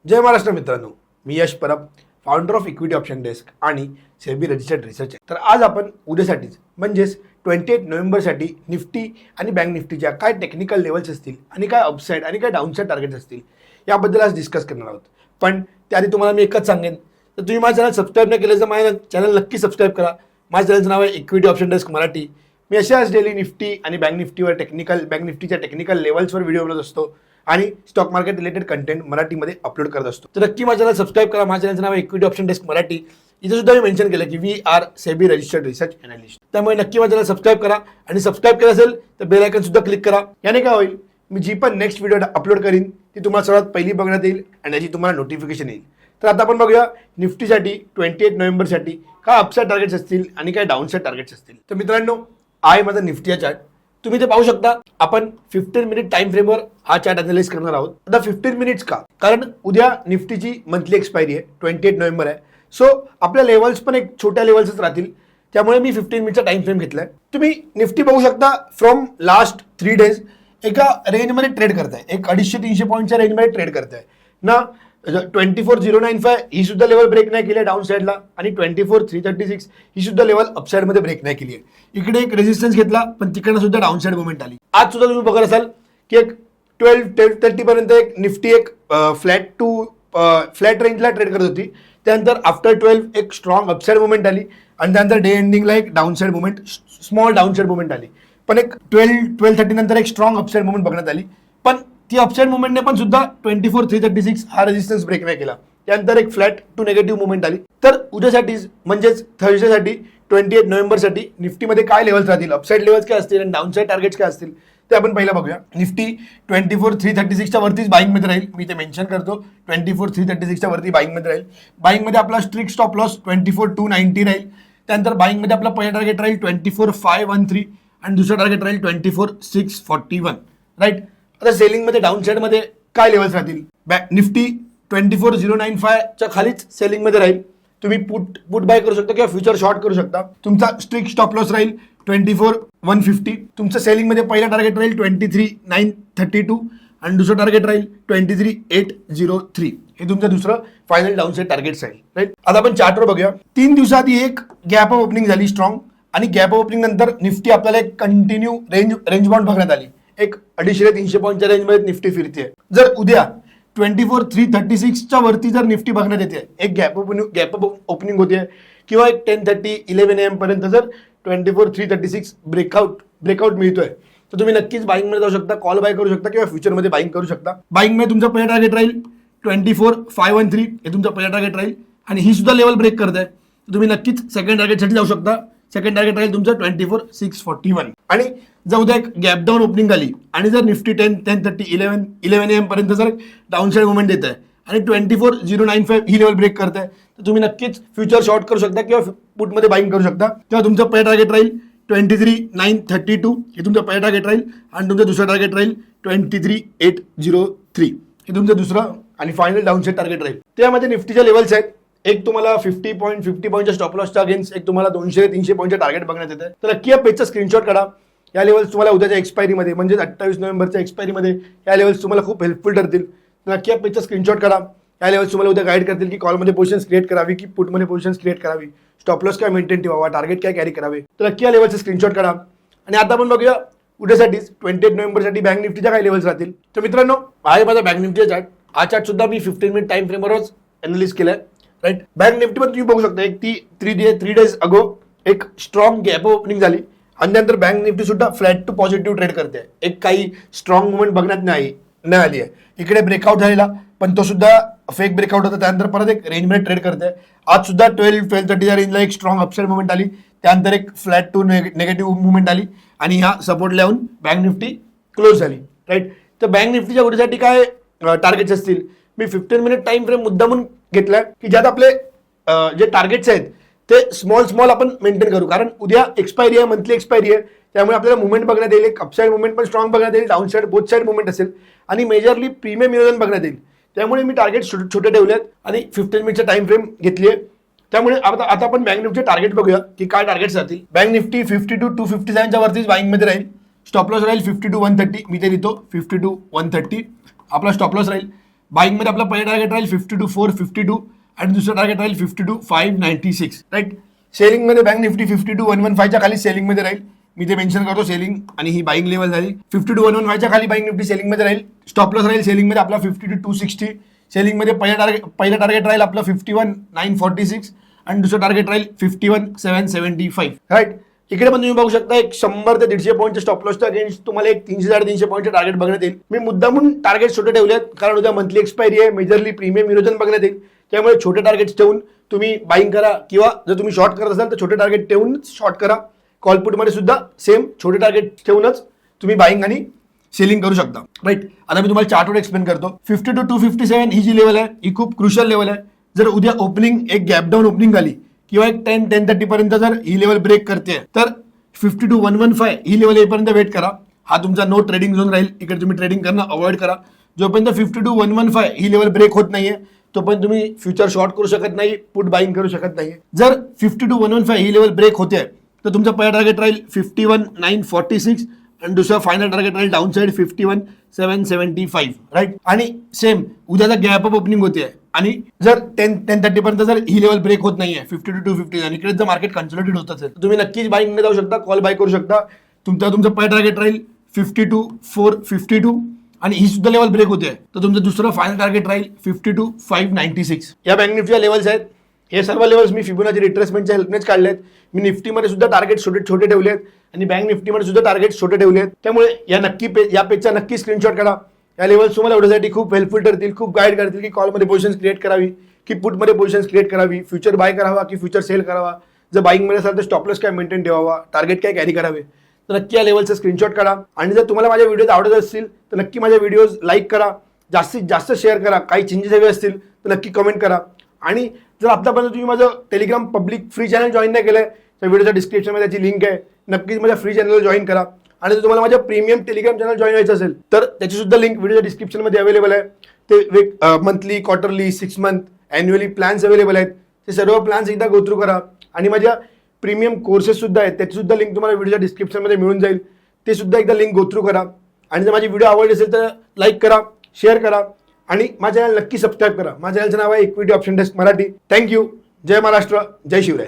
जय महाराष्ट्र मित्रांनो, मी Yash Parab, founder of equity option desk आणि सेबी रजिस्टर्ड रिसर्च. तर आज आपण उद्यासाठीच म्हणजेच 28 नोव्हेंबरसाठी निफ्टी आणि बँक निफ्टीच्या काय टेक्निकल लेवल्स असतील आणि काय अपसाईड आणि काय डाऊनसाईड टार्गेट्स असतील याबद्दल आज डिस्कस करणार आहोत. पण त्याआधी तुम्हाला मी एकच सांगेन, तर तुम्ही माझं चॅनल सबस्क्राईब नाही केलं तर माझ्या चॅनल नक्की सबस्क्राईब करा. माझ्या चॅनलचं नाव आहे इक्विटी ऑप्शन डेस्क मराठी. मी अशाच डेली निफ्टी आणि बँक निफ्टीवर बँक निफ्टीच्या टेक्निकल लेवल्सवर व्हिडिओ बनवत असतो आणि स्टॉक मार्केट रिलेटेड कंटेंट मराठीमध्ये अपलोड करत असतो. तर नक्की माझ्या चॅनल सबस्क्राईब करा. माझ्या चॅनलचं नाव आहे इक्विटी ऑप्शन डेस्क मराठी. इथे सुद्धा मी मेन्शन केलं की we are SEBI registered research analyst. त्यामुळे नक्की माझ्या चॅनल सबस्क्राईब करा आणि सबस्क्राईब केलं असेल तर बेल आयकन सुद्धा क्लिक करा. याने काय होईल, मी जी पण नेक्स्ट व्हिडिओ अपलोड करीन ती तुम्हाला सर्वात पहिली बघण्यात येईल आणि याची तुम्हाला नोटिफिकेशन येईल. तर आता आपण बघूया निफ्टीसाठी 28 नोव्हेंबरसाठी काय अपसाईड टार्गेट्स असतील आणि काय डाऊनसाईड टार्गेट्स असतील. तर मित्रांनो, आहे माझा निफ्टीचा चार्ट. तुम्ही ते पाहू शकता. आपण 15 मिनिट टाइम फ्रेमवर हा चार्ट अनालाइज करणार आहोत. आता 15 मिनिट्स का? कारण उद्या निफ्टीची मंथली एक्सपायरी आहे, 28 नोव्हेंबर आहे. सो आपल्या लेवल्स पण एक छोट्या लेवल्सच राहतील. त्यामुळे मी 15 मिनिटचा टाइम फ्रेम घेतलाय. तुम्ही निफ्टी बघू शकता. फ्रॉम लास्ट 3 डेज एका रेंजमध्ये ट्रेड करताय, एक 250-300 पॉईंटच्या रेंजमध्ये ट्रेड करताय ना. 24,095 ही सुद्धा लेवल ब्रेक नाही केली आहे डाऊन साईडला, आणि 24,336 ही सुद्धा लेवल अपसाईड मध्ये ब्रेक नाही केली आहे. इकडे एक रेजिस्टन्स घेतला पण तिकडनं सुद्धा डाऊन साईड मुवमेंट आली. आज सुद्धा तुम्ही बघत असाल की एक 12:30 पर्यंत एक निफ्टी एक फ्लॅट रेंजला ट्रेड करत होती. त्यानंतर आफ्टर 12 एक स्ट्रॉंग अपसाईड मुवमेंट आली आणि त्यानंतर डे एंडिंगला एक down side movement, small down side movement आली. पण एक 12:30 नंतर एक स्ट्रॉंग अपसाईड मुवमेंट बघण्यात आली. पण ती अपसाईड मुवमेंटने पण सुद्धा 24,336 हा रेजिस्टन्स ब्रेक नाही केला. त्यानंतर एक फ्लॅट टू निगेटिव्ह मुवमेंट आली. तर उद्यासाठी म्हणजेच थर्सडेसाठी 28 नोव्हेंबरसाठी निफ्टीमध्ये काय लेवल्स राहतील, अपसाईड लेवल्स काय असतील आणि डाऊनसाईड टार्गेट्स काय असतील ते आपण पहिला बघूया. निफ्टी 24,336च्या वरतीच बाईंगमध्ये राहील. मी ते मेन्शन करतो, 24,336च्या वरती बाईंगमध्ये राहील. बाईंगमध्ये आपला स्ट्रिक्ट स्टॉप लॉस 24,290 राहील. त्यानंतर बाईंगमध्ये आपला पहिला टार्गेट राहील 24,513 आणि दुसरा टार्गेट राहील 24,641. राईट. आता सेलिंगमध्ये डाऊन साईडमध्ये काय लेवल्स राहतील? निफ्टी 24,095च्या खालीच सेलिंगमध्ये राहील. तुम्ही पुट बाय करू शकता किंवा फ्युचर शॉर्ट करू शकता. तुमचा स्ट्रिक्ट स्टॉप लॉस राहील 24,150. तुमचं सेलिंगमध्ये पहिला टार्गेट राहील 23,932 आणि दुसरं टार्गेट राहील 23,803. हे तुमचं दुसरं फायनल डाऊन साईड टार्गेट राहील. राईट. आता आपण चार्टवर बघूया. 3 दिवसाआधी एक गॅप ऑफ ओपनिंग झाली स्ट्रॉंग, आणि गॅप ऑफ ओपनिंग नंतर निफ्टी आपल्याला एक कंटिन्यू रेंज बाउंड बघण्यात आली. एक 250-300 पॉईंटच्या रेंजमध्ये निफ्टी फिरते. जर उद्या 24,336च्या वरती जर निफ्टी बघण्यात येते, एक गॅप ऑफ ओपनिंग होते किंवा एक 10:30-11 AM पर्यंत जर 24,336 ब्रेकआउट मिळतोय, तर तुम्ही नक्कीच बाईंगमध्ये जाऊ शकता, कॉल बाय करू शकता किंवा फ्युचरमध्ये बाईंग करू शकता. बाईंगमध्ये तुमचा पहिला टार्गेट राहील 24,513. हे तुमचा पहिला टार्गेट राहील आणि ही सुद्धा लेवल ब्रेक करत आहे. तुम्ही नक्कीच सेकंड टार्गेटसाठी जाऊ शकता. सेकंड टार्गेट राहील तुमचं 24,641. आणि जर उद्या एक गॅप डाऊन ओपनिंग आली आणि जर निफ्टी 10:30-11 AM पर्यंत जर डाऊन साईड मुवमेंट देत आहे आणि 24,095 ही लेवल ब्रेक करत आहे, तर तुम्ही नक्कीच फ्युचर शॉर्ट करू शकता किंवा पुटमध्ये बाईंग करू शकता. तेव्हा तुमचं पहिलं टार्गेट राहील 23,932. हे तुमचं पहिलं टार्गेट राहील आणि तुमचं दुसरं टार्गेट राहील 23,803. हे तुमचं दुसरं आणि फायनल डाऊन साईड टार्गेट राहील. त्यामध्ये निफ्टीच्या लेवल्स आहेत. एक तुम्हाला 50 पॉईंटच्या स्टॉप लॉसच्या अगेन्स्ट एक तुम्हाला 200-300 पॉईंटच्या टार्गेट बघण्यात येतं. तर नक्की या पेजचा स्क्रीनशॉट काढा. या लेवल्स तुम्हाला उद्याच्या एक्सपायरीमध्ये म्हणजे 28 नोव्हेंबरच्या एक्सपायरीमध्ये या लेवल्स तुम्हाला खूप हेल्पफुल ठरतील. नक्की या पेजचा स्क्रीनशॉट काढा. या लेवल्स तुम्हाला उद्या गाईड करतील की कॉलमध्ये पोझिशन्स क्रिएट करावी की पुटमध्ये पोझिशन्स क्रिएट करावी, स्टॉप लॉस काय मेंटेन ठेवावा, टार्गेट काय कॅरी करावे. तर नक्की या लेवलचे स्क्रीनशॉट काढा. आणि आता आपण बघूया उद्यासाठीच 28 नोव्हेंबरसाठी बँक निफ्टीच्या काय लेवल्स राहतील. तर मित्रांनो, आहे माझा बँक निफ्टीचा चार्ट. हा चार्ट सुद्धा मी 15 मिनिट टाइम फ्रेमवरच अनालिज केलाय. राईट. बँक निफ्टी पण तुम्ही बघू शकता. एक 3 डेज अगो एक स्ट्रॉंग गॅप ओपनिंग झाली आणि त्यानंतर बँक निफ्टी सुद्धा फ्लॅट टू पॉझिटिव्ह ट्रेड करते. एक काही स्ट्रॉंग मुवमेंट बघण्यात नाही आली आहे. इकडे ब्रेकआउट झालेला पण तो सुद्धा फेक ब्रेकआउट होता. त्यानंतर परत एक रेंजमध्ये ट्रेड करते. आज सुद्धा 12:30च्या रेंजला एक स्ट्रॉंग अपसाईड मुवमेंट आली. त्यानंतर एक फ्लॅट टू निगेटिव्ह मुवमेंट आली आणि ह्या सपोर्टला येऊन बँक निफ्टी क्लोज झाली. राईट. तर बँक निफ्टीच्या उद्यासाठी काय टार्गेट्स असतील, मी 15 मिनिट टाइम फ्रेम मुद्दामून घेतलाय की ज्यात आपले जे टार्गेट्स आहेत ते स्मॉल आपण मेंटेन करू. कारण उद्या एक्सपायरी आहे, मंथली एक्सपायरी आहे. त्यामुळे आपल्याला मुवमेंट बघण्यात येईल. एक अपसाईड मुवमेंट पण स्ट्रॉंग बघण्यात येईल, down side both side movement असेल आणि मेजरली प्रीमियम नियोजन बघण्यात येईल. त्यामुळे मी टार्गेट छोटे ठेवलेत आणि 15 मिनिटचा टाइम फ्रेम घेतली आहे. त्यामुळे आता आपण बँक निफ्टीचे टार्गेट बघूया की काय टार्गेट्स राहतील. बँक निफ्टी 52-257च्या वरतीच बाईंगमध्ये राहील. स्टॉप लॉस राहील 52-130. मी ते लिहितो 52-130 आपला स्टॉप लॉस राहील. बाईंगमध्ये आपला पहिला टार्गेट राहील 52,452 आणि दुसरा टार्गेट राहील 52,596 राईट. सेलिंगमध्ये बँक निफ्टी 52,115च्या खाली सेलिंगमध्ये राहील. मी ते मेन्शन करतो सेलिंग आणि ही बाईंग लेवल झाली. 52,115च्या खाली बाईंग निफ्टी सेलिंगमध्ये राहील. स्टॉप लॉस राहील सेलिंगमध्ये आपला 52,260. सेलिंगमध्ये पहिला टार्गेट राहील आपला 51,946 आणि दुसरं टार्गेट राहील 51,775 राईट. इकडे पण तुम्ही बघू शकता एक 100 ते 150 पॉईंटच्या स्टॉप लॉसच्या अगेन्स्ट तुम्हाला एक 300-350 पॉईंटचे टार्गेट बघण्यात येईल. मी मुद्दामून टार्गेट छोटे ठेवले आहेत कारण उद्या मंथली एक्सपायरी आहे, मेजरली प्रीमियम विरोधन बघण्यात येईल. त्यामुळे छोटे टार्गेट्स ठेवून तुम्ही बाईंग करा किंवा जर तुम्ही शॉर्ट करत असाल तर छोटे टार्गेट ठेवून शॉर्ट करा. कॉलपुटमध्ये सुद्धा सेम छोटे टार्गेट ठेवूनच तुम्ही बाईंग आणि सेलिंग करू शकता राईट. आता मी तुम्हाला चार्टवर एक्सप्लेन करतो. 52,257 ही जी लेवल आहे ही खूप क्रुशियल लेवल आहे. जर उद्या ओपनिंग एक गॅप डाऊन ओपनिंग झाली किंवा एक 10-10:30 पर्यंत जर ही लेवल ब्रेक करते तर 52,115 ही लेवल येईपर्यंत वेट करा. हा तुमचा नो ट्रेडिंग झोन राहील. इकडे तुम्ही ट्रेडिंग करणं अवॉइड करा. जोपर्यंत 52,115 ही लेवल ब्रेक होत नाहीये तोपर्यंत तुम्ही फ्युचर शॉर्ट करू शकत नाही, पुट बाईंग करू शकत नाही. जर 52,115 ही लेवल ब्रेक होते तर तुमचं पहिला टार्गेट राहील 51,946 आणि दुसरा फायनल टार्गेट राहील डाऊन साईड 51,775 राईट. आणि सेम उद्याचा गॅप अप ओपनिंग होते आणि जर 10:30 पर्यंत जर ही लेवल ब्रेक होत नाहीये 52,250 आणि इकडे जर मार्केट कन्सोलिडेट होत असेल तर तुम्ही नक्कीच बाईंग मध्ये जाऊ शकता, कॉल बाय करू शकता. तुमचं पहिला टार्गेट राहील 52,452 आणि ही सुद्धा लेवल ब्रेक होते तर तुमचं दुसरं फायनल टार्गेट राहील 52,596. या बँक निफ्टीच्या लेवल्स आहेत. हे सर्व लेवल्स मी फिबोनाची रिट्रेसमेंटच्या हेल्पनेच काढलेत. मी निफ्टीमध्ये सुद्धा टार्गेट छोटे ठेवले आहेत आणि बँक निफ्टीमध्ये सुद्धा टार्गेट छोटे ठेवले आहेत. त्यामुळे या पेजचा नक्की स्क्रीनशॉट काढा. या लेवल्स तुम्हाला एवढ्यासाठी खूप हेल्पफुल ठरतील, खूप गाईड करतील की कॉलमध्ये पोझिशन्स क्रिएट करावी की पुटमध्ये पोझिशन्स क्रिएट करावी, फ्युचर बाय करावा की फ्युचर सेल करावा, जर बाईंगमध्ये असाल तर स्टॉपलॉस काय मेंटेन ठेवावा, टार्गेट काय कॅरी करावे. तर नक्की या लेवलचा स्क्रीनशॉट काढा. आणि जर तुम्हाला माझ्या व्हिडिओज आवडत असतील तर नक्की माझ्या व्हिडिओज लाईक करा, जास्तीत जास्त शेअर करा. काही चेंजेस हवे असतील तर नक्की कमेंट करा. आणि जर आतापर्यंत तुम्ही माझं Telegram public free channel join नाही केलंय तर व्हिडिओच्या डिस्क्रिप्शनमध्ये त्याची लिंक आहे, नक्कीच माझ्या फ्री चॅनलला जॉईन करा. आणि जर तुम्हाला माझ्या प्रीमियम टेलिग्राम चॅनल जॉईन व्हायचं असेल तर त्याची सुद्धा लिंक व्हिडिओच्या डिस्क्रिप्शनमध्ये अवेलेबल आहे. ते monthly, quarterly, 6 month, annually plans available आहेत. ते सर्व प्लॅन्स एकदा गो थ्रू करा. आणि माझ्या प्रीमियम कोर्सेस सुद्धा आहेत, त्याची सुद्धा लिंक तुम्हाला व्हिडिओच्या डिस्क्रिप्शनमध्ये मिळून जाईल. ते सुद्धा एकदा लिंक गो थ्रू करा. आणि जर माझी व्हिडिओ आवडली असेल तर लाईक करा, शेअर करा आणि माझ्या चॅनल नक्की सबस्क्राईब करा. माझ्या चॅनलचं नाव आहे equity option desk Marathi. Thank you. जय महाराष्ट्र, जय शिवराय.